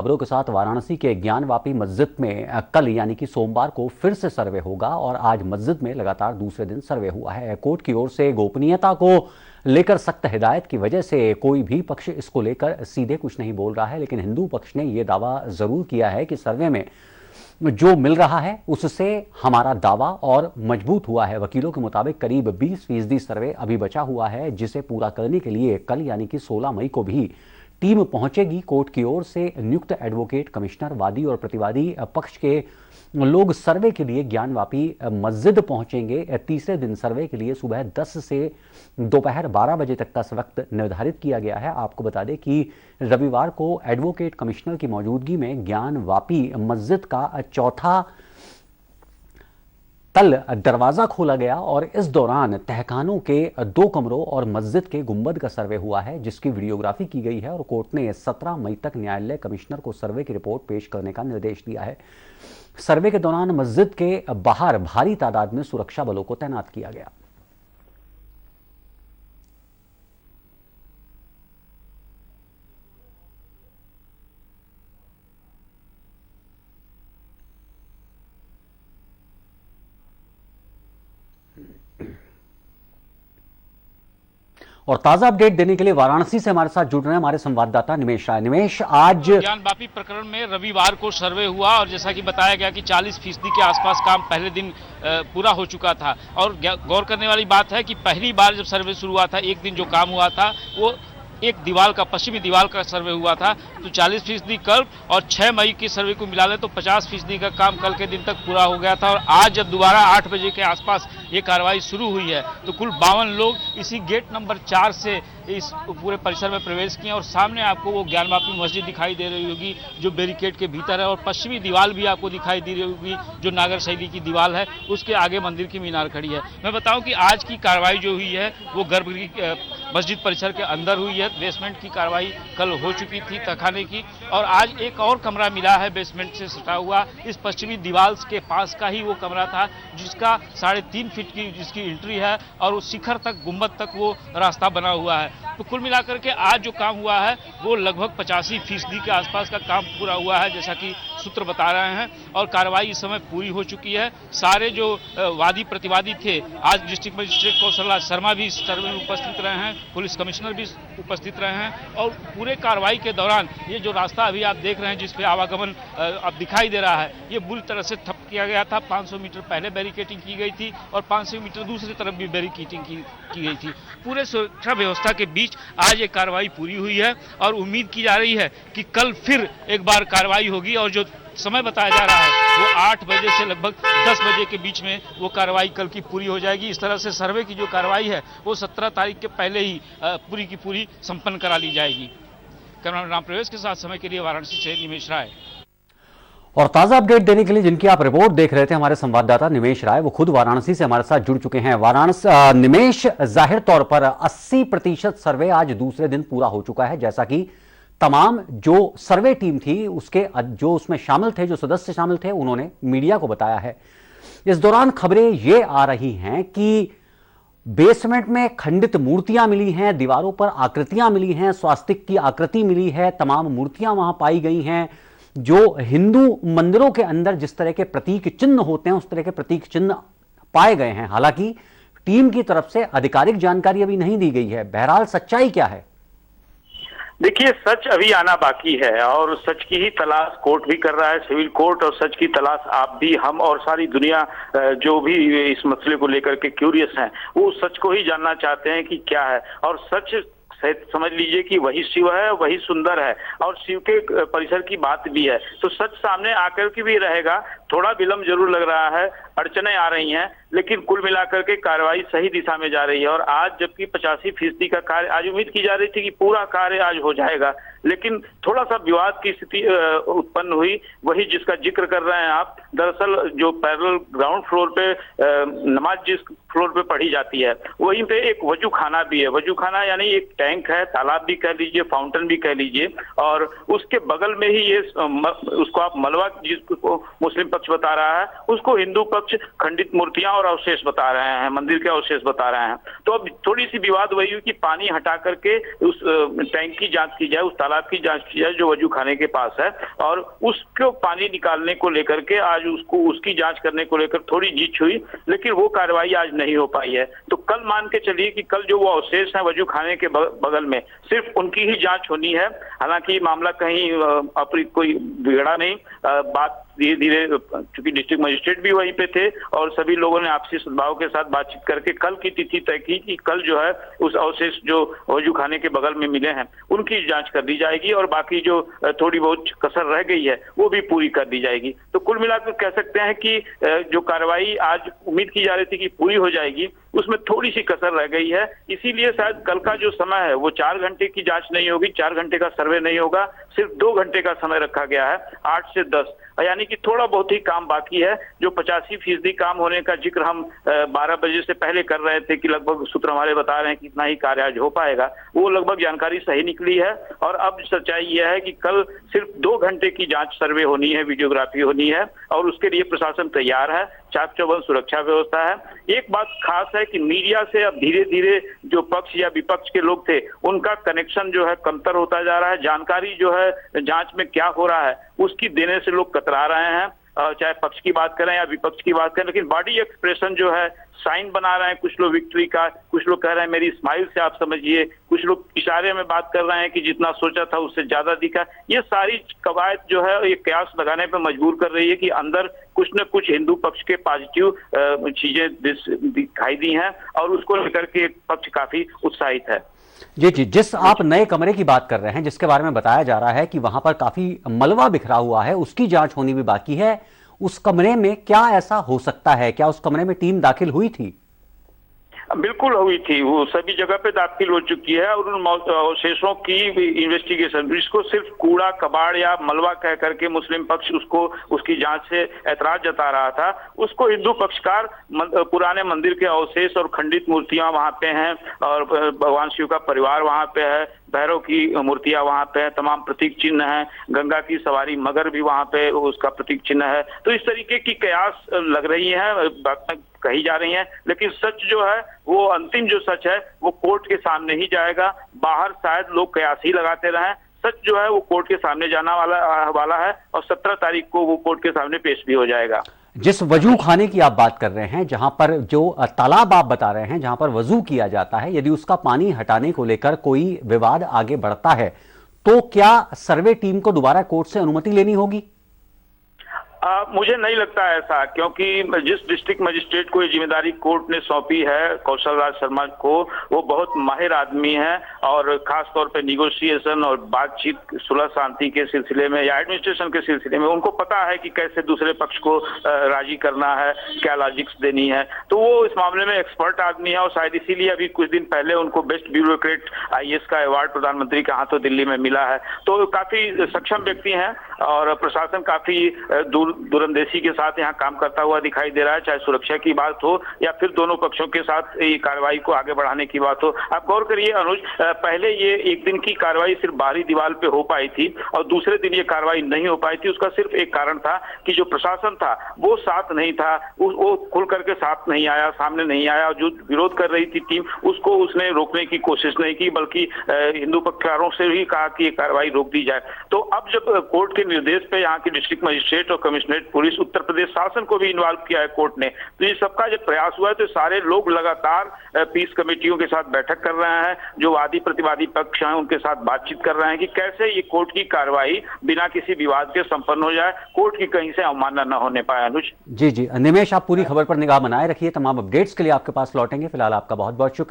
खबरों के साथ वाराणसी के ज्ञानवापी मस्जिद में कल यानी कि सोमवार को फिर से सर्वे होगा और आज मस्जिद में लगातार दूसरे दिन सर्वे हुआ है। कोर्ट की ओर से गोपनीयता को लेकर सख्त हिदायत की वजह से कोई भी पक्ष इसको लेकर सीधे कुछ नहीं बोल रहा है, लेकिन हिंदू पक्ष ने यह दावा जरूर किया है कि सर्वे में जो मिल रहा है उससे हमारा दावा और मजबूत हुआ है। वकीलों के मुताबिक करीब 20% सर्वे अभी बचा हुआ है, जिसे पूरा करने के लिए कल यानी कि 16 मई को भी टीम पहुंचेगी। कोर्ट की ओर से नियुक्त एडवोकेट, कमिश्नर, वादी और प्रतिवादी पक्ष के लोग सर्वे के लिए ज्ञानवापी मस्जिद पहुंचेंगे। तीसरे दिन सर्वे के लिए सुबह 10 से दोपहर 12 बजे तक का वक्त निर्धारित किया गया है। आपको बता दें कि रविवार को एडवोकेट कमिश्नर की मौजूदगी में ज्ञानवापी मस्जिद का चौथा तल दरवाजा खोला गया और इस दौरान तहखानों के 2 कमरों और मस्जिद के गुंबद का सर्वे हुआ है, जिसकी वीडियोग्राफी की गई है और कोर्ट ने 17 मई तक न्यायालय कमिश्नर को सर्वे की रिपोर्ट पेश करने का निर्देश दिया है। सर्वे के दौरान मस्जिद के बाहर भारी तादाद में सुरक्षा बलों को तैनात किया गया। और ताजा अपडेट देने के लिए वाराणसी से हमारे साथ जुड़ रहे हैं हमारे संवाददाता निमेश राय। निमेश, आज ज्ञानवापी प्रकरण में रविवार को सर्वे हुआ और जैसा कि बताया गया कि 40% के आसपास काम पहले दिन पूरा हो चुका था। और गौर करने वाली बात है कि पहली बार जब सर्वे शुरू हुआ था, एक दिन जो काम हुआ था वो एक दीवार का, पश्चिमी दीवार का सर्वे हुआ था, तो 40% कल और 6 मई की सर्वे को मिला ले तो 50% का काम कल के दिन तक पूरा हो गया था। और आज जब दोबारा 8 बजे के आसपास ये कार्रवाई शुरू हुई है तो कुल 52 लोग इसी गेट नंबर 4 से इस पूरे परिसर में प्रवेश किए और सामने आपको वो ज्ञानवापी मस्जिद दिखाई दे रही होगी जो बैरिकेड के भीतर है और पश्चिमी दीवार भी आपको दिखाई दे रही होगी जो नागर शैली की दीवार है, उसके आगे मंदिर की मीनार खड़ी है। मैं बताऊं कि आज की कार्रवाई जो हुई है वो गर्भगृह मस्जिद परिसर के अंदर हुई है। बेसमेंट की कार्रवाई कल हो चुकी थी तहखाने की, और आज एक और कमरा मिला है बेसमेंट से सटा हुआ। इस पश्चिमी दीवार के पास का ही वो कमरा था जिसका 3.5 फीट की जिसकी एंट्री है और उस शिखर तक, गुंबद तक वो रास्ता बना हुआ है। तो कुल मिलाकर के आज जो काम हुआ है वो लगभग 85% के आसपास का काम पूरा हुआ है, जैसा कि सूत्र बता रहे हैं। और कार्रवाई इस समय पूरी हो चुकी है। सारे जो वादी प्रतिवादी थे, आज डिस्ट्रिक्ट मजिस्ट्रेट कौशलराज शर्मा भी इस सर्वे में उपस्थित रहे हैं, पुलिस कमिश्नर भी उपस्थित रहे हैं। और पूरे कार्रवाई के दौरान ये जो रास्ता अभी आप देख रहे हैं जिस पे आवागमन अब दिखाई दे रहा है, ये बुरी तरह से ठप किया गया था। 500 मीटर पहले बैरिकेटिंग की गई थी और 500 मीटर दूसरी तरफ भी बैरिकेटिंग की गई थी। पूरे सुरक्षा व्यवस्था के बीच आज ये कार्रवाई पूरी हुई है और उम्मीद की जा रही है कि कल फिर एक बार कार्रवाई होगी और जो समय बताया जा रहा है वो 8 बजे से लगभग 10 बजे के बीच में वो कार्रवाई कल की पूरी हो जाएगी। इस तरह से सर्वे की जो कार्रवाई है वो 17 तारीख के पहले ही पूरी की पूरी संपन्न करा ली जाएगी। कैमरामैन राम प्रवेश के साथ समय के लिए वाराणसी से निमेश राय। और ताजा अपडेट देने के लिए जिनकी आप रिपोर्ट देख रहे थे हमारे संवाददाता निमेश राय, वो खुद वाराणसी से हमारे साथ जुड़ चुके हैं। वाराणसी निमेश, जाहिर तौर पर 80% सर्वे आज दूसरे दिन पूरा हो चुका है, जैसा कि तमाम जो सर्वे टीम थी उसके जो उसमें शामिल थे, जो सदस्य शामिल थे, उन्होंने मीडिया को बताया है। इस दौरान खबरें ये आ रही हैं कि बेसमेंट में खंडित मूर्तियां मिली हैं, दीवारों पर आकृतियां मिली हैं, स्वास्तिक की आकृति मिली है, तमाम मूर्तियां वहां पाई गई हैं। जो हिंदू मंदिरों के अंदर जिस तरह के प्रतीक चिन्ह होते हैं उस तरह के प्रतीक चिन्ह पाए गए हैं। हालांकि टीम की तरफ से आधिकारिक जानकारी अभी नहीं दी गई है। बहरहाल सच्चाई क्या है? देखिए, सच अभी आना बाकी है और सच की ही तलाश कोर्ट भी कर रहा है, सिविल कोर्ट, और सच की तलाश आप भी, हम और सारी दुनिया जो भी इस मसले को लेकर के क्यूरियस हैं वो सच को ही जानना चाहते हैं कि क्या है। और सच समझ लीजिए कि वही शिव है, वही सुंदर है और शिव के परिसर की बात भी है, तो सच सामने आकर के भी रहेगा। थोड़ा विलंब जरूर लग रहा है, अड़चने आ रही हैं, लेकिन कुल मिलाकर के कार्रवाई सही दिशा में जा रही है। और आज जबकि 85% का कार्य, आज उम्मीद की जा रही थी कि पूरा कार्य आज हो जाएगा, लेकिन थोड़ा सा विवाद की स्थिति उत्पन्न हुई, वही जिसका जिक्र कर रहे हैं आप। दरअसल जो पैरेलल ग्राउंड फ्लोर पे नमाज जिस फ्लोर पे पढ़ी जाती है। वहीं पे एक वजू खाना भी है। वजू खाना यानी एक टैंक है, तालाब भी कह लीजिए, फाउंटेन भी कह लीजिए, और उसके बगल में ही ये उसको आप मलबा, जिसको मुस्लिम पक्ष बता रहा है, उसको हिंदू पक्ष खंडित मूर्तियां और अवशेष बता रहे हैं, मंदिर के अवशेष बता रहे हैं। तो अब थोड़ी सी विवाद वही हुई कि पानी हटा करके उस टैंक की जांच की जाए, उस तालाब की जांच की जाए जो वजू खाने के पास है, और उसको पानी निकालने को लेकर के आज उसकी जांच करने को लेकर थोड़ी जीछ हुई, लेकिन वो कार्रवाई आज नहीं हो पाई है। तो कल मान के चलिए कि कल जो वो अवशेष है वजू खाने के बगल में, सिर्फ उनकी ही जांच होनी है। हालांकि मामला कहीं कोई बिगड़ा नहीं, बात धीरे धीरे, चूंकि डिस्ट्रिक्ट मजिस्ट्रेट भी वहीं पे थे और सभी लोगों ने आपसी सद्भाव के साथ बातचीत करके कल की तिथि तय की कि कल जो है उस अवशेष जो वजू खाने के बगल में मिले हैं उनकी जांच कर दी जाएगी, और बाकी जो थोड़ी बहुत कसर रह गई है वो भी पूरी कर दी जाएगी। तो कुल मिलाकर कह सकते हैं कि जो कार्रवाई आज उम्मीद की जा रही थी कि पूरी हो जाएगी, उसमें थोड़ी सी कसर रह गई है। इसीलिए शायद कल का जो समय है वो 4 घंटे की जांच नहीं होगी, 4 घंटे का सर्वे नहीं होगा, सिर्फ 2 घंटे का समय रखा गया है, 8 से 10, यानी कि थोड़ा बहुत ही काम बाकी है। जो 85% काम होने का जिक्र हम 12 बजे से पहले कर रहे थे कि लगभग सूत्र हमारे बता रहे हैं कि इतना ही कार्य आज हो पाएगा, वो लगभग जानकारी सही निकली है। और अब सच्चाई यह है कि कल सिर्फ 2 घंटे की जांच सर्वे होनी है, वीडियोग्राफी होनी है, और उसके लिए प्रशासन तैयार है, चाक चौबंद सुरक्षा व्यवस्था है। एक बात खास है कि मीडिया से अब धीरे धीरे जो पक्ष या विपक्ष के लोग थे उनका कनेक्शन जो है कमतर होता जा रहा है। जानकारी जो है जांच में क्या हो रहा है उसकी देने से लोग कतरा रहे हैं, चाहे पक्ष की बात करें या विपक्ष की बात करें। लेकिन बॉडी एक्सप्रेशन जो है, साइन बना रहे हैं कुछ लोग विक्ट्री का, कुछ लोग कह रहे हैं मेरी स्माइल से आप समझिए, कुछ लोग इशारे में बात कर रहे हैं कि जितना सोचा था उससे ज्यादा दिखा। ये सारी कवायद जो है ये कयास लगाने पर मजबूर कर रही है कि अंदर कुछ न कुछ हिंदू पक्ष के पॉजिटिव चीजें दिखाई दी हैं, और उसको लेकर के पक्ष काफी उत्साहित है। जी जी, जिस आप नए कमरे की बात कर रहे हैं, जिसके बारे में बताया जा रहा है कि वहां पर काफी मलबा बिखरा हुआ है, उसकी जांच होनी भी बाकी है, उस कमरे में क्या ऐसा हो सकता है? क्या उस कमरे में टीम दाखिल हुई थी? बिल्कुल हुई थी, वो सभी जगह पे दाखिल हो चुकी है, और उन अवशेषों की इन्वेस्टिगेशन, जिसको सिर्फ कूड़ा कबाड़ या मलबा कह करके मुस्लिम पक्ष उसकी जांच से ऐतराज जता रहा था, उसको हिंदू पक्षकार पुराने मंदिर के अवशेष और खंडित मूर्तियां वहां पे हैं, और भगवान शिव का परिवार वहां पे है, भैरव की मूर्तियां वहां पे है, तमाम प्रतीक चिन्ह हैं, गंगा की सवारी मगर भी वहां पे उसका प्रतीक चिन्ह है। तो इस तरीके की कयास लग रही है, कही जा रही हैं, लेकिन सच जो है वो अंतिम जो सच है वो कोर्ट के सामने ही जाएगा। बाहर शायद लोग कयास ही लगाते रहें, सच जो है वो कोर्ट के सामने जाना वाला है, और 17 तारीख को वो कोर्ट के सामने पेश भी हो जाएगा। जिस वजू खाने की आप बात कर रहे हैं, जहां पर जो तालाब आप बता रहे हैं जहां पर वजू किया जाता है, यदि उसका पानी हटाने को लेकर कोई विवाद आगे बढ़ता है तो क्या सर्वे टीम को दोबारा कोर्ट से अनुमति लेनी होगी? मुझे नहीं लगता ऐसा, क्योंकि जिस डिस्ट्रिक्ट मजिस्ट्रेट को ये जिम्मेदारी कोर्ट ने सौंपी है, कौशल राज शर्मा को, वो बहुत माहिर आदमी है, और खास तौर पे निगोशिएशन और बातचीत सुलह शांति के सिलसिले में या एडमिनिस्ट्रेशन के सिलसिले में उनको पता है कि कैसे दूसरे पक्ष को राजी करना है, क्या लॉजिक्स देनी है। तो वो इस मामले में एक्सपर्ट आदमी है, और शायद इसीलिए अभी कुछ दिन पहले उनको बेस्ट ब्यूरोक्रेट IAS का अवार्ड प्रधानमंत्री के हाथों दिल्ली में मिला है। तो काफी सक्षम व्यक्ति हैं, और प्रशासन काफी दूरंदेशी के साथ यहाँ काम करता हुआ दिखाई दे रहा है, चाहे सुरक्षा की बात हो या फिर दोनों पक्षों के साथ ये कार्रवाई को आगे बढ़ाने की बात हो। आप गौर करिए अनुज, पहले ये एक दिन की कार्रवाई सिर्फ बाहरी दीवार पे हो पाई थी, और दूसरे दिन ये कार्रवाई नहीं हो पाई थी। उसका सिर्फ एक कारण था कि जो प्रशासन था वो साथ नहीं था, वो खुल करके साथ नहीं आया, सामने नहीं आया। जो विरोध कर रही थी टीम, उसको उसने रोकने की कोशिश नहीं की, बल्कि हिंदू पक्षकारों से भी कहा कि ये कार्रवाई रोक दी जाए। तो अब जब कोर्ट के निर्देश पे यहाँ की डिस्ट्रिक्ट मजिस्ट्रेट और कमिश्नरेट पुलिस, उत्तर प्रदेश शासन को भी इन्वॉल्व किया है कोर्ट ने, तो ये सबका जब प्रयास हुआ है तो सारे लोग लगातार पीस कमेटियों के साथ बैठक कर रहे हैं, जो वादी प्रतिवादी पक्ष हैं उनके साथ बातचीत कर रहे हैं कि कैसे ये कोर्ट की कार्रवाई बिना किसी विवाद के संपन्न हो जाए, कोर्ट की कहीं से अवमानना न होने पाए। अनुज जी जी, निमेश, आप पूरी खबर पर निगाह बनाए रखिए, तमाम अपडेट्स के लिए आपके पास लौटेंगे। फिलहाल आपका बहुत बहुत शुक्रिया।